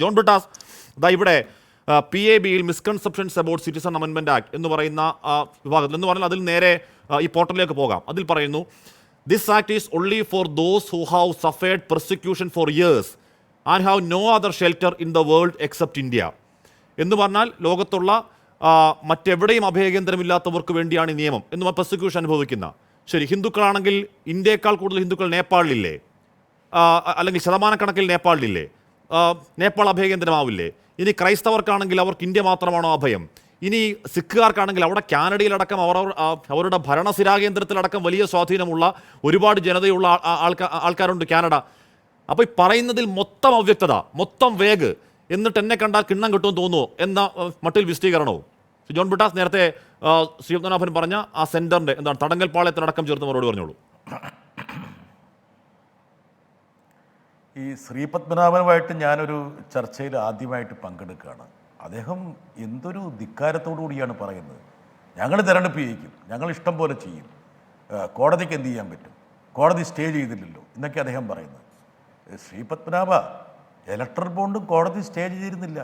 ജോൺ ബ്രിട്ടാസ് ഇവിടെ PABയിൽ misconceptions about citizen അമെൻമെന്റ് act എന്ന് പറയുന്ന വിഭാഗത്തിൽ എന്ന് പറഞ്ഞാൽ അതിൽ നേരെ ഈ പോർട്ടലിലേക്ക് പോകാം. അതിൽ പറയുന്നു, this act is only for those who have suffered persecution for years and have no other shelter in the world except India. എന്ന് പറഞ്ഞാൽ ലോകത്തുള്ള മറ്റെവിടെയും അഭയകേന്ദ്രമില്ലാത്തവർക്ക് വേണ്ടിയാണ് ഈ നിയമം എന്ന് പെർസിക്യൂഷൻ അനുഭവിക്കുന്ന. ശരി, ഹിന്ദുക്കളാണെങ്കിൽ ഇന്ത്യയേക്കാൾ കൂടുതൽ ഹിന്ദുക്കൾ നേപ്പാളിലില്ലേ? അല്ലെങ്കിൽ ശതമാനക്കണക്കിൽ നേപ്പാളിലില്ലേ? നേപ്പാൾ അഭയകേന്ദ്രമാവില്ലേ? ഇനി ക്രൈസ്തവർക്കാണെങ്കിൽ അവർക്ക് ഇന്ത്യ മാത്രമാണോ അഭയം? ഇനി സിഖുകാർക്കാണെങ്കിൽ അവിടെ കാനഡയിലടക്കം അവരുടെ ഭരണസിരാകേന്ദ്രത്തിലടക്കം വലിയ സ്വാധീനമുള്ള ഒരുപാട് ജനതയുള്ള ആൾക്കാരുണ്ട് കാനഡ. അപ്പോൾ ഈ പറയുന്നതിൽ മൊത്തം അവ്യക്തത, മൊത്തം വേഗ്, എന്നിട്ട് എന്നെ കണ്ടാൽ കിണ്ണം കിട്ടുമെന്ന് തോന്നുമോ എന്ന മട്ടിൽ വിശദീകരണവും ജോൺ ബ്രിട്ടാസ് നേരത്തെ ശ്രീ പത്മനാഭൻ പറഞ്ഞ ആ സെന്ററിന്റെ എന്താണ് തടങ്കൽ പാളയത്തിനടക്കം ചേർത്ത് മറുപടി പറഞ്ഞോളൂ. ഈ ശ്രീ പത്മനാഭനുമായിട്ട് ഞാനൊരു ചർച്ചയിൽ ആദ്യമായിട്ട് പങ്കെടുക്കുകയാണ്. അദ്ദേഹം എന്തൊരു ധിക്കാരത്തോടു കൂടിയാണ് പറയുന്നത്. ഞങ്ങൾ തിരഞ്ഞെടുപ്പ് ചെയ്യിക്കും, ഞങ്ങൾ ഇഷ്ടം പോലെ ചെയ്യും, കോടതിക്ക് എന്ത് ചെയ്യാൻ പറ്റും, കോടതി സ്റ്റേ ചെയ്തില്ലല്ലോ എന്നൊക്കെ അദ്ദേഹം പറയുന്നത്. ശ്രീ പത്മനാഭ, ഇലക്ട്രൽ ബോണ്ടും കോടതി സ്റ്റേ ചെയ്തിരുന്നില്ല.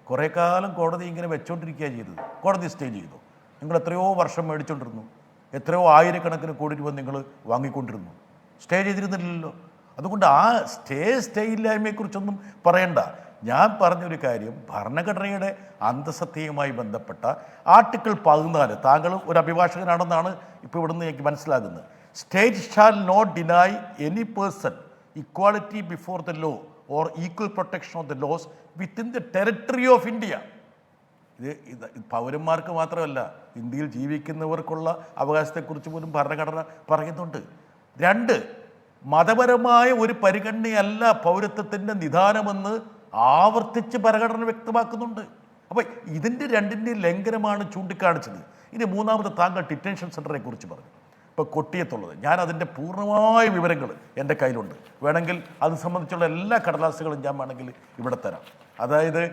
കുറേ കാലം കോടതി ഇങ്ങനെ വെച്ചോണ്ടിരിക്കുകയാണ് ചെയ്തത്. കോടതി സ്റ്റേ ചെയ്തു. നിങ്ങൾ എത്രയോ വർഷം മേടിച്ചുകൊണ്ടിരുന്നു, എത്രയോ ആയിരക്കണക്കിന് കോടി രൂപ നിങ്ങൾ വാങ്ങിക്കൊണ്ടിരുന്നു, സ്റ്റേ ചെയ്തിരുന്നില്ലല്ലോ. അതുകൊണ്ട് ആ സ്റ്റേ ഇല്ലായ്മയെക്കുറിച്ചൊന്നും പറയണ്ട. ഞാൻ പറഞ്ഞൊരു കാര്യം, ഭരണഘടനയുടെ അന്തസത്തയുമായി ബന്ധപ്പെട്ട ആർട്ടിക്കിൾ 14, താങ്കൾ ഒരു അഭിഭാഷകനാണെന്നാണ് ഇപ്പോൾ ഇവിടുന്ന് എനിക്ക് മനസ്സിലാകുന്നത്. State shall not deny any person equality before the law or equal protection of the laws within the territory of India. ഇത് പൗരന്മാർക്ക് മാത്രമല്ല, ഇന്ത്യയിൽ ജീവിക്കുന്നവർക്കുള്ള അവകാശത്തെക്കുറിച്ച് പോലും ഭരണഘടന പറയുന്നുണ്ട്. 2, മതപരമായ ഒരു പരിഗണനയല്ല പൗരത്വത്തിൻ്റെ നിദാനമെന്ന് ആവർത്തിച്ച് ഭരണഘടന വ്യക്തമാക്കുന്നുണ്ട്. അപ്പോൾ ഇതിൻ്റെ രണ്ടിൻ്റെയും ലംഘനമാണ് ചൂണ്ടിക്കാണിച്ചത്. ഇനി മൂന്നാമത് താങ്കൾ ഡിറ്റൻഷൻ സെൻ്ററിനെ കുറിച്ച് പറഞ്ഞു. ഇപ്പോൾ കൊട്ടിയത്തുള്ളത്, ഞാൻ അതിൻ്റെ പൂർണ്ണമായ വിവരങ്ങൾ എൻ്റെ കയ്യിലുണ്ട്. വേണമെങ്കിൽ അത് സംബന്ധിച്ചുള്ള എല്ലാ കടലാസുകളും ഞാൻ വേണമെങ്കിൽ ഇവിടെ തരാം. അതായത്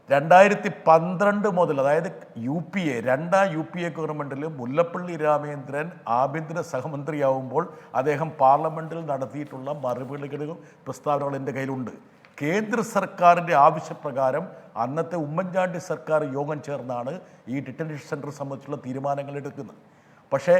2012 മുതൽ, അതായത് രണ്ടാം UPA ഗവൺമെൻറ്റിൽ മുല്ലപ്പള്ളി രാമചന്ദ്രൻ ആഭ്യന്തര സഹമന്ത്രിയാവുമ്പോൾ അദ്ദേഹം പാർലമെൻറ്റിൽ നടത്തിയിട്ടുള്ള മറുപടികളും പ്രസ്താവനകളും എൻ്റെ കയ്യിലുണ്ട്. കേന്ദ്ര സർക്കാരിൻ്റെ ആവശ്യപ്രകാരം അന്നത്തെ ഉമ്മൻചാണ്ടി സർക്കാർ യോഗം ചേർന്നാണ് ഈ ഡിറ്റൻഷൻ സെൻറ്റർ സംബന്ധിച്ചുള്ള തീരുമാനങ്ങൾ എടുക്കുന്നത്. പക്ഷേ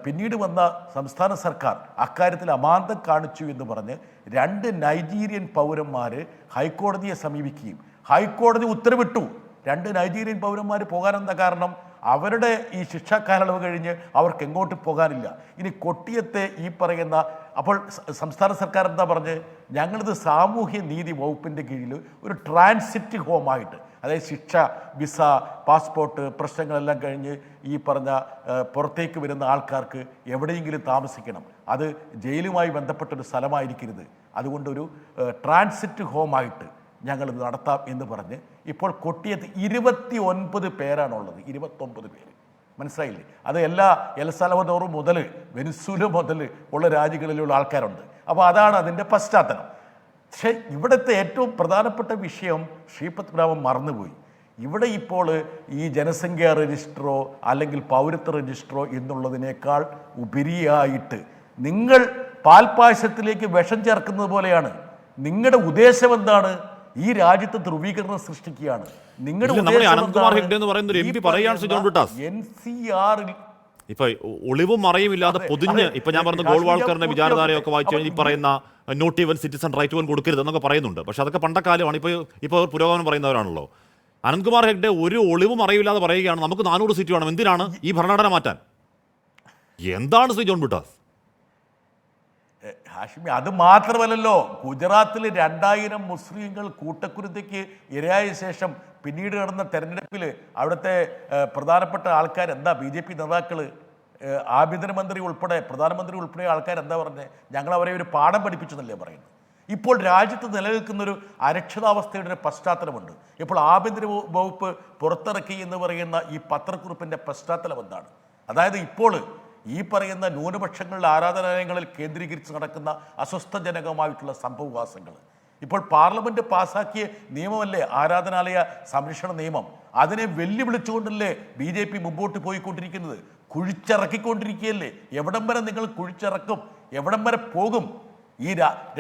പിന്നീട് വന്ന സംസ്ഥാന സർക്കാർ അക്കാര്യത്തിൽ അമാന്തം കാണിച്ചു എന്ന് പറഞ്ഞ് 2 നൈജീരിയൻ പൗരന്മാർ ഹൈക്കോടതിയെ സമീപിക്കുകയും ഹൈക്കോടതി ഉത്തരവിട്ടു 2 നൈജീരിയൻ പൗരന്മാർ പോകാനെന്താ കാരണം? അവരുടെ ഈ ശിക്ഷാ കാലയളവ് കഴിഞ്ഞ് അവർക്ക് എങ്ങോട്ട് പോകാനില്ല. ഇനി കൊട്ടിയത്തെ ഈ പറയുന്ന, അപ്പോൾ സംസ്ഥാന സർക്കാർ എന്താ പറഞ്ഞ്, ഞങ്ങളിത് സാമൂഹ്യ നീതി വകുപ്പിൻ്റെ കീഴിൽ ഒരു ട്രാൻസിറ്റ് ഹോമായിട്ട്, അതായത് ശിക്ഷ, വിസ, പാസ്പോർട്ട് പ്രശ്നങ്ങളെല്ലാം കഴിഞ്ഞ് ഈ പറഞ്ഞ പുറത്തേക്ക് വരുന്ന ആൾക്കാർക്ക് എവിടെയെങ്കിലും താമസിക്കണം, അത് ജയിലുമായി ബന്ധപ്പെട്ടൊരു സ്ഥലമായിരിക്കരുത്, അതുകൊണ്ടൊരു ട്രാൻസിറ്റ് ഹോമായിട്ട് ഞങ്ങൾ നടത്താം എന്ന് പറഞ്ഞ് ഇപ്പോൾ കൊട്ടിയത്ത് 29 പേരാണുള്ളത്. 29 പേര്, മനസ്സിലായില്ലേ? അത് എല്ലാ എൽ സൽവദോർ മുതൽ വെനിസൂല മുതൽ ഉള്ള രാജ്യങ്ങളിലുള്ള ആൾക്കാരുണ്ട്. അപ്പോൾ അതാണ് അതിൻ്റെ പശ്ചാത്തലം. പക്ഷേ ഇവിടുത്തെ ഏറ്റവും പ്രധാനപ്പെട്ട വിഷയം ശ്രീ പത്മനാഭൻ മറന്നുപോയി. ഇവിടെ ഇപ്പോൾ ഈ ജനസംഖ്യാ രജിസ്റ്ററോ അല്ലെങ്കിൽ പൗരത്വ രജിസ്റ്ററോ എന്നുള്ളതിനേക്കാൾ ഉപരിയായിട്ട് നിങ്ങൾ പാൽപ്പായസത്തിലേക്ക് വിഷം ചേർക്കുന്നത് പോലെയാണ്. നിങ്ങളുടെ ഉദ്ദേശം എന്താണ്? ഈ രാജ്യത്ത് ധ്രുവീകരണം സൃഷ്ടിക്കുകയാണ്. നിങ്ങളുടെ ഇപ്പൊ ഒളിവും മറയുമില്ലാതെ പൊതിഞ്ഞ്, ഇപ്പൊ ഞാൻ പറഞ്ഞ ഗോൾവാൾക്കറിന്റെ വിചാരധാരയൊക്കെ വായിച്ചു ഈ പറയുന്ന not even citizen right one കൊടുക്കരുത് എന്നൊക്കെ പറയുന്നുണ്ട്. പക്ഷെ അതൊക്കെ പണ്ടക്കാലമാണ്. ഇപ്പോൾ പുരോഗമനം പറയുന്നവരാണല്ലോ. അനന്ത്കുമാർ ഹെഗ്ഡെ ഒരു ഒളിവും മറയുമില്ലാതെ പറയുകയാണ്, നമുക്ക് 400 സീറ്റ് വേണം. എന്തിനാണ് ഈ ഭരണഘടന മാറ്റാൻ? എന്താണ് ശ്രീ ജോൺ ബ്രിട്ടാസ്? ഹാഷിമി, അത് മാത്രമല്ലല്ലോ, ഗുജറാത്തിൽ 2000 മുസ്ലിങ്ങൾ കൂട്ടക്കുരുതിക്ക് ഇരയായ ശേഷം പിന്നീട് നടന്ന തെരഞ്ഞെടുപ്പിൽ അവിടുത്തെ പ്രധാനപ്പെട്ട ആൾക്കാർ എന്താ, BJP നേതാക്കൾ, ആഭ്യന്തരമന്ത്രി ഉൾപ്പെടെ പ്രധാനമന്ത്രി ഉൾപ്പെടെ ആൾക്കാർ എന്താ പറഞ്ഞത്? ഞങ്ങൾ അവരെ ഒരു പാഠം പഠിപ്പിച്ചെന്നല്ലേ പറയുന്നത്. ഇപ്പോൾ രാജ്യത്ത് നിലനിൽക്കുന്നൊരു അരക്ഷിതാവസ്ഥയുടെ പശ്ചാത്തലമുണ്ട്. ഇപ്പോൾ ആഭ്യന്തര വകുപ്പ് പുറത്തിറക്കി എന്ന് പറയുന്ന ഈ പത്രക്കുറിപ്പിൻ്റെ പശ്ചാത്തലം എന്താണ്? അതായത് ഇപ്പോൾ ഈ പറയുന്ന ന്യൂനപക്ഷങ്ങളുടെ ആരാധനാലയങ്ങളിൽ കേന്ദ്രീകരിച്ച് നടക്കുന്ന അസ്വസ്ഥജനകമായിട്ടുള്ള സംഭവവാസങ്ങൾ, ഇപ്പോൾ പാർലമെന്റ് പാസാക്കിയ നിയമമല്ലേ ആരാധനാലയ സംരക്ഷണ നിയമം, അതിനെ വെല്ലുവിളിച്ചുകൊണ്ടല്ലേ BJP മുമ്പോട്ട് പോയിക്കൊണ്ടിരിക്കുന്നത്. കുഴിച്ചിറക്കിക്കൊണ്ടിരിക്കുകയല്ലേ. എവിടം വരെ നിങ്ങൾ കുഴിച്ചിറക്കും, എവിടം വരെ പോകും?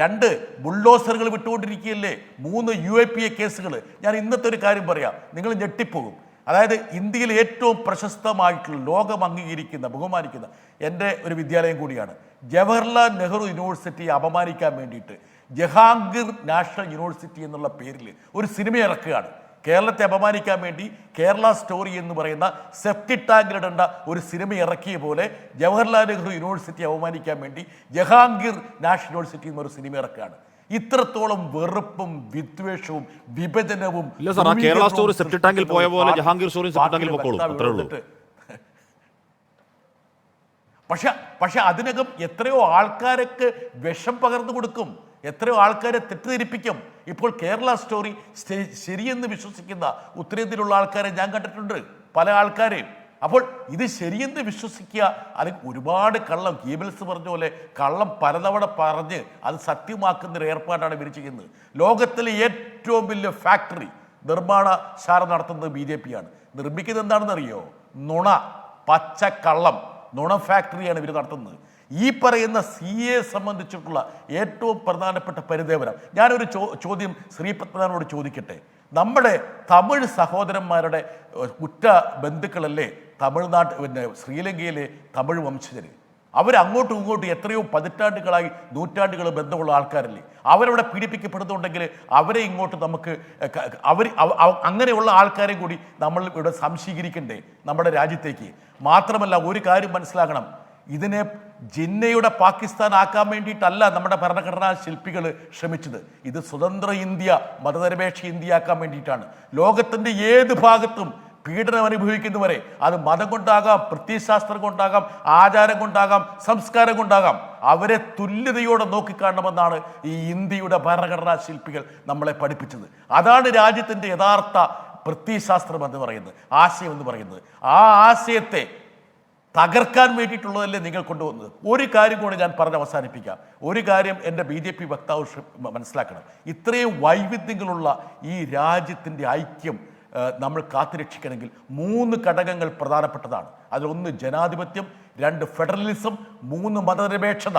രണ്ട് ബുൾഡോസറുകൾ വിട്ടുകൊണ്ടിരിക്കുകയല്ലേ, 3 UAPA കേസുകൾ. ഞാൻ ഇന്നത്തെ ഒരു കാര്യം പറയാം, നിങ്ങൾ ഞെട്ടിപ്പോകും. അതായത് ഇന്ത്യയിൽ ഏറ്റവും പ്രശസ്തമായിട്ടുള്ള, ലോകം അംഗീകരിക്കുന്ന, ബഹുമാനിക്കുന്ന എൻ്റെ ഒരു വിദ്യാലയം കൂടിയാണ്. ജവഹർലാൽ നെഹ്റു യൂണിവേഴ്സിറ്റിയെ അപമാനിക്കാൻ വേണ്ടിയിട്ട് ജഹാംഗീർ നാഷണൽ യൂണിവേഴ്സിറ്റി എന്നുള്ള പേരിൽ ഒരു സിനിമ ഇറക്കുകയാണ്. കേരളത്തെ അപമാനിക്കാൻ വേണ്ടി കേരള സ്റ്റോറി എന്ന് പറയുന്ന സെപ്റ്റി ടാങ്കിലിടേണ്ട ഒരു സിനിമ ഇറക്കിയ പോലെ ജവഹർലാൽ നെഹ്റു യൂണിവേഴ്സിറ്റി അപമാനിക്കാൻ വേണ്ടി ജഹാംഗീർ നാഷണൽ യൂണിവേഴ്സിറ്റി എന്നൊരു സിനിമ ഇറക്കുകയാണ്. ഇത്രത്തോളം വെറുപ്പും വിദ്വേഷവും വിഭജനവും. കേരള സ്റ്റോറി സെപ്റ്റി ടാങ്കിൽ പോയ പോലെ ജഹാംഗീർ സ്റ്റോറി സെപ്റ്റി ടാങ്കിൽ പോകോളൂ, അത്രേ ഉള്ളൂ. പക്ഷെ അതിനകം എത്രയോ ആൾക്കാരൊക്കെ വിഷം പകർന്നു കൊടുക്കും, എത്രയോ ആൾക്കാരെ തെറ്റിദ്ധരിപ്പിക്കും. ഇപ്പോൾ കേരള സ്റ്റോറി ശരിയെന്ന് വിശ്വസിക്കുന്ന ഉത്തരേന്ത്യയിലുള്ള ആൾക്കാരെ ഞാൻ കണ്ടിട്ടുണ്ട്, പല ആൾക്കാരെയും. അപ്പോൾ ഇത് ശരിയെന്ന് വിശ്വസിക്കുക, അത് ഒരുപാട് കള്ളം, ഗീബൽസ് പറഞ്ഞ പോലെ കള്ളം പലതവണ പറഞ്ഞ് അത് സത്യമാക്കുന്നൊരു ഏർപ്പാടാണ് ഇവർ ചെയ്യുന്നത്. ലോകത്തിലെ ഏറ്റവും വലിയ ഫാക്ടറി നിർമ്മാണശാല നടത്തുന്നത് BJP ആണ്. നിർമ്മിക്കുന്നത് എന്താണെന്നറിയോ? നുണ, പച്ചക്കള്ളം, നുണ ഫാക്ടറിയാണ് ഇവർ നടത്തുന്നത്. ഈ പറയുന്ന CA സംബന്ധിച്ചിട്ടുള്ള ഏറ്റവും പ്രധാനപ്പെട്ട പരിദേവനം, ഞാനൊരു ചോദ്യം ശ്രീപത്മനാഭനോട് ചോദിക്കട്ടെ. നമ്മുടെ തമിഴ് സഹോദരന്മാരുടെ ഉറ്റ ബന്ധുക്കളല്ലേ തമിഴ്നാട്ട് ശ്രീലങ്കയിലെ തമിഴ് വംശജർ? അവരങ്ങോട്ടും ഇങ്ങോട്ടും എത്രയോ പതിറ്റാണ്ടുകളായി, നൂറ്റാണ്ടുകൾ ബന്ധമുള്ള ആൾക്കാരല്ലേ? അവരവിടെ പീഡിപ്പിക്കപ്പെടുന്നുണ്ടെങ്കിൽ അവരെ ഇങ്ങോട്ട് നമുക്ക് അങ്ങനെയുള്ള ആൾക്കാരെ കൂടി നമ്മൾ ഇവിടെ സംശീകരിക്കണ്ടേ നമ്മുടെ രാജ്യത്തേക്ക്? മാത്രമല്ല ഒരു കാര്യം മനസ്സിലാക്കണം, ഇതിനെ ജിന്നയുടെ പാകിസ്ഥാൻ ആക്കാൻ വേണ്ടിയിട്ടല്ല നമ്മുടെ ഭരണഘടനാ ശില്പികൾ ശ്രമിച്ചത്. ഇത് സ്വതന്ത്ര ഇന്ത്യ, മതനിരപേക്ഷ ഇന്ത്യ ആക്കാൻ വേണ്ടിയിട്ടാണ്. ലോകത്തിൻ്റെ ഏത് ഭാഗത്തും പീഡനം അനുഭവിക്കുന്നവരെ, അത് മതം കൊണ്ടാകാം, പ്രത്യയശാസ്ത്രം കൊണ്ടാകാം, ആചാരം കൊണ്ടാകാം, സംസ്കാരം കൊണ്ടാകാം, അവരെ തുല്യതയോടെ നോക്കിക്കാണണമെന്നാണ് ഈ ഇന്ത്യയുടെ ഭരണഘടനാ ശില്പികൾ നമ്മളെ പഠിപ്പിച്ചത്. അതാണ് രാജ്യത്തിൻ്റെ യഥാർത്ഥ പ്രത്യയശാസ്ത്രം എന്ന് പറയുന്നത്, ആശയം എന്ന് പറയുന്നത്. ആ ആശയത്തെ തകർക്കാൻ വേണ്ടിയിട്ടുള്ളതല്ലേ നിങ്ങൾ കൊണ്ടുവന്നത്. ഒരു കാര്യം കൂടി ഞാൻ പറഞ്ഞ് അവസാനിപ്പിക്കാം. ഒരു കാര്യം എൻ്റെ BJP വക്താവ് മനസ്സിലാക്കണം. ഇത്രയും വൈവിധ്യങ്ങളുള്ള ഈ രാജ്യത്തിൻ്റെ ഐക്യം നമ്മൾ കാത്തുരക്ഷിക്കണമെങ്കിൽ 3 ഘടകങ്ങൾ പ്രധാനപ്പെട്ടതാണ്. അതിലൊന്ന് ജനാധിപത്യം, 2 ഫെഡറലിസം, 3 മതനിരപേക്ഷത.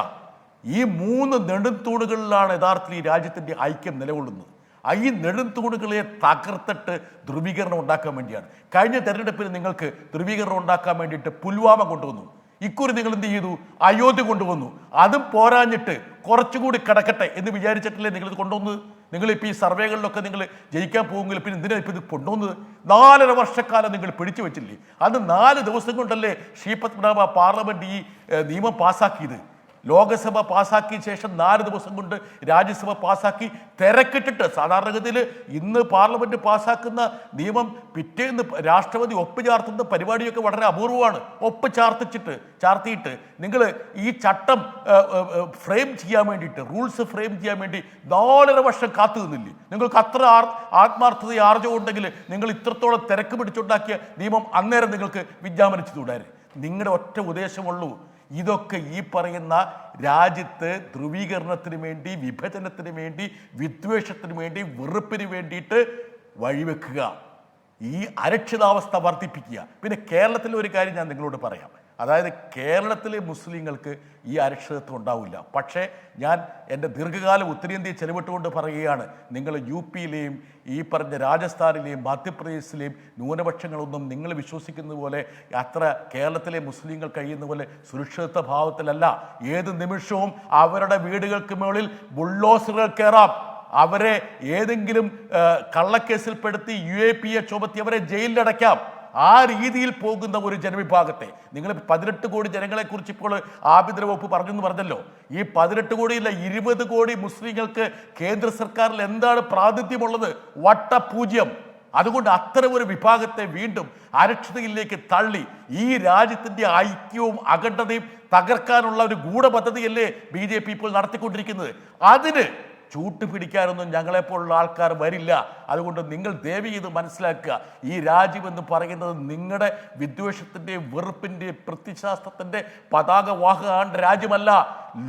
ഈ 3 നെടുംതൂണുകളിലാണ് യഥാർത്ഥത്തിൽ ഈ രാജ്യത്തിൻ്റെ ഐക്യം നിലകൊള്ളുന്നത്. ഈ നെടുംതൂണുകളെ തകർത്തിട്ട് ധ്രുവീകരണം ഉണ്ടാക്കാൻ വേണ്ടിയാണ്. കഴിഞ്ഞ തെരഞ്ഞെടുപ്പിൽ നിങ്ങൾക്ക് ധ്രുവീകരണം ഉണ്ടാക്കാൻ വേണ്ടിയിട്ട് പുൽവാമ കൊണ്ടുവന്നു. ഇക്കുറി നിങ്ങൾ എന്ത് ചെയ്തു? അയോധ്യ കൊണ്ടുവന്നു. അതും പോരാഞ്ഞിട്ട് കുറച്ചുകൂടി കിടക്കട്ടെ എന്ന് വിചാരിച്ചിട്ടല്ലേ നിങ്ങളിത് കൊണ്ടുവന്നത്? നിങ്ങളിപ്പോൾ ഈ സർവേകളിലൊക്കെ നിങ്ങൾ ജയിക്കാൻ പോകുമെങ്കിൽ പിന്നെ എന്തിനാണ് ഇപ്പോൾ ഇത് കൊണ്ടുവന്നത്? 4.5 വർഷക്കാലം നിങ്ങൾ പിടിച്ചു വെച്ചില്ലേ? അത് 4 ദിവസം കൊണ്ടല്ലേ ശ്രീപത്മനാഭ പാർലമെന്റ് ഈ നിയമം പാസ്സാക്കിയത്? ലോകസഭ പാസ്സാക്കിയ ശേഷം 4 ദിവസം കൊണ്ട് രാജ്യസഭ പാസ്സാക്കി തിരക്കിട്ടിട്ട്. സാധാരണഗതിയിൽ ഇന്ന് പാർലമെന്റ് പാസ്സാക്കുന്ന നിയമം പിറ്റേന്ന് രാഷ്ട്രപതി ഒപ്പ് ചാർത്തുന്ന പരിപാടിയൊക്കെ വളരെ അപൂർവമാണ്. ഒപ്പ് ചാർത്തിയിട്ട് നിങ്ങൾ ഈ ചട്ടം ഫ്രെയിം ചെയ്യാൻ വേണ്ടിയിട്ട്, റൂൾസ് ഫ്രെയിം ചെയ്യാൻ വേണ്ടി 4.5 വർഷം കാത്തു നിന്നില്ലേ? നിങ്ങൾക്ക് അത്ര ആത്മാർത്ഥത ആർജവം ഉണ്ടെങ്കിൽ നിങ്ങൾ ഇത്രത്തോളം തിരക്ക് പിടിച്ചുണ്ടാക്കിയ നിയമം അന്നേരം നിങ്ങൾക്ക് വിജ്ഞാപനിച്ചു തുടരും. നിങ്ങളുടെ ഒറ്റ ഉദ്ദേശമുള്ളൂ, ഇതൊക്കെ ഈ പറയുന്ന രാജ്യത്ത് ധ്രുവീകരണത്തിന് വേണ്ടി, വിഭജനത്തിന് വേണ്ടി, വിദ്വേഷത്തിന് വേണ്ടി, വെറുപ്പിന് വേണ്ടിയിട്ട് വഴിവെക്കുക, ഈ അരക്ഷിതാവസ്ഥ വർദ്ധിപ്പിക്കുക. പിന്നെ കേരളത്തിലെ ഒരു കാര്യം ഞാൻ നിങ്ങളോട് പറയാം. അതായത് കേരളത്തിലെ മുസ്ലിങ്ങൾക്ക് ഈ അരക്ഷിതത്വം ഉണ്ടാവില്ല. പക്ഷേ ഞാൻ എൻ്റെ ദീർഘകാലം ഉത്തരേന്ത്യയിൽ ചെലവിട്ടുകൊണ്ട് പറയുകയാണ്, നിങ്ങൾ UPയിലെയും ഈ പറഞ്ഞ രാജസ്ഥാനിലെയും മധ്യപ്രദേശിലെയും ന്യൂനപക്ഷങ്ങളൊന്നും നിങ്ങൾ വിശ്വസിക്കുന്ന പോലെ അത്ര കേരളത്തിലെ മുസ്ലിങ്ങൾ കഴിയുന്ന പോലെ സുരക്ഷിത ഭാവത്തിലല്ല. ഏത് നിമിഷവും അവരുടെ വീടുകൾക്ക് മുകളിൽ ബുൾഡോസറുകൾ കയറാം. അവരെ ഏതെങ്കിലും കള്ളക്കേസിൽപ്പെടുത്തി UAPA ചുമത്തി അവരെ ജയിലിലടയ്ക്കാം. ആ രീതിയിൽ പോകുന്ന ഒരു ജനവിഭാഗത്തെ നിങ്ങൾ 18 കോടി ജനങ്ങളെക്കുറിച്ച് ഇപ്പോൾ ആഭ്യന്തര വകുപ്പ് പറഞ്ഞല്ലോ. ഈ 18 കോടിയില്ല, 20 കോടി മുസ്ലിങ്ങൾക്ക് കേന്ദ്ര സർക്കാരിൽ എന്താണ് പ്രാതിനിധ്യമുള്ളത്? വട്ടപൂജ്യം. അതുകൊണ്ട് അത്തരം ഒരു വിഭാഗത്തെ വീണ്ടും അരക്ഷിതയിലേക്ക് തള്ളി ഈ രാജ്യത്തിൻ്റെ ഐക്യവും അഖണ്ഡതയും തകർക്കാനുള്ള ഒരു ഗൂഢപദ്ധതിയല്ലേ BJP ഇപ്പോൾ നടത്തിക്കൊണ്ടിരിക്കുന്നത്. അതിന് ചൂട്ടുപിടിക്കാനൊന്നും ഞങ്ങളെപ്പോലുള്ള ആൾക്കാർ വരില്ല. അതുകൊണ്ട് നിങ്ങൾ ദയവ് ചെയ്ത് മനസ്സിലാക്കുക, ഈ രാജ്യമെന്ന് പറയുന്നത് നിങ്ങളുടെ വിദ്വേഷത്തിൻ്റെയും വെറുപ്പിൻ്റെയും പ്രത്യയശാസ്ത്രത്തിൻ്റെ പതാകവാഹകരുടെ രാജ്യമല്ല.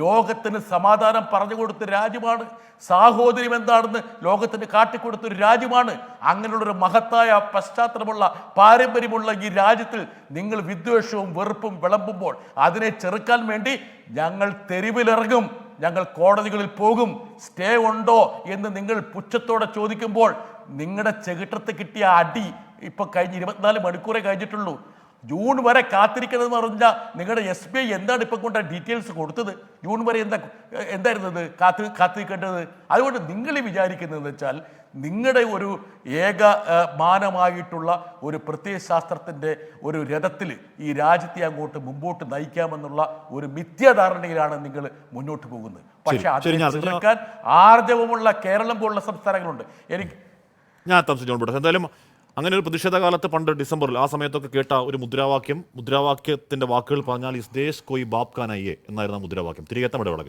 ലോകത്തിന് സമാധാനം പറഞ്ഞു കൊടുത്ത രാജ്യമാണ്. സാഹോദര്യം എന്താണെന്ന് ലോകത്തിന് കാട്ടിക്കൊടുത്തൊരു രാജ്യമാണ്. അങ്ങനെയുള്ളൊരു മഹത്തായ പശ്ചാത്തലമുള്ള പാരമ്പര്യമുള്ള ഈ രാജ്യത്തിൽ നിങ്ങൾ വിദ്വേഷവും വെറുപ്പും വിളമ്പുമ്പോൾ അതിനെ ചെറുക്കാൻ വേണ്ടി ഞങ്ങൾ തെരുവിലിറങ്ങും. ഞങ്ങൾ കോടതികളിൽ പോകും, സ്റ്റേ ഉണ്ടോ എന്ന് നിങ്ങൾ പുച്ഛത്തോടെ ചോദിക്കുമ്പോൾ നിങ്ങളുടെ ചെകിട്ടത്ത് കിട്ടിയ അടി ഇപ്പൊ കഴിഞ്ഞ് 24 മണിക്കൂറേ കഴിഞ്ഞിട്ടുള്ളൂ. ജൂൺ വരെ കാത്തിരിക്കണമെന്ന് പറഞ്ഞാൽ നിങ്ങളുടെ SBI എന്താണ് ഇപ്പം കൊണ്ട് ഡീറ്റെയിൽസ് കൊടുത്തത്? ജൂൺ വരെ എന്തായിരുന്നത് കാത്തിരിക്കേണ്ടത്? അതുകൊണ്ട് നിങ്ങൾ വിചാരിക്കുന്നതെന്ന് വെച്ചാൽ നിങ്ങളുടെ ഒരു ഏകമാനമായിട്ടുള്ള ഒരു പ്രത്യയശാസ്ത്രത്തിൻ്റെ ഒരു രഥത്തിൽ ഈ രാജ്യത്തെ അങ്ങോട്ട് മുമ്പോട്ട് നയിക്കാമെന്നുള്ള ഒരു മിഥ്യാധാരണയിലാണ് നിങ്ങൾ മുന്നോട്ട് പോകുന്നത്. പക്ഷെ അത് ചെറുക്കാൻ ആർജവമുള്ള കേരളം പോലുള്ള സംസ്ഥാനങ്ങളുണ്ട്. ഞാൻ എന്തായാലും അങ്ങനെ ഒരു പ്രതിഷേധ കാലത്ത് പണ്ട് ഡിസംബറിൽ ആ സമയത്തൊക്കെ കേട്ട ഒരു മുദ്രാവാക്യത്തിന്റെ വാക്കുകൾ പറഞ്ഞാൽ ഇസ് ദേശ് കോയി ബാപ് കാ നഹിയേ എന്നായിരുന്നു മുദ്രാവാക്യം. തിരികെ എത്താൻ ഇടവേള.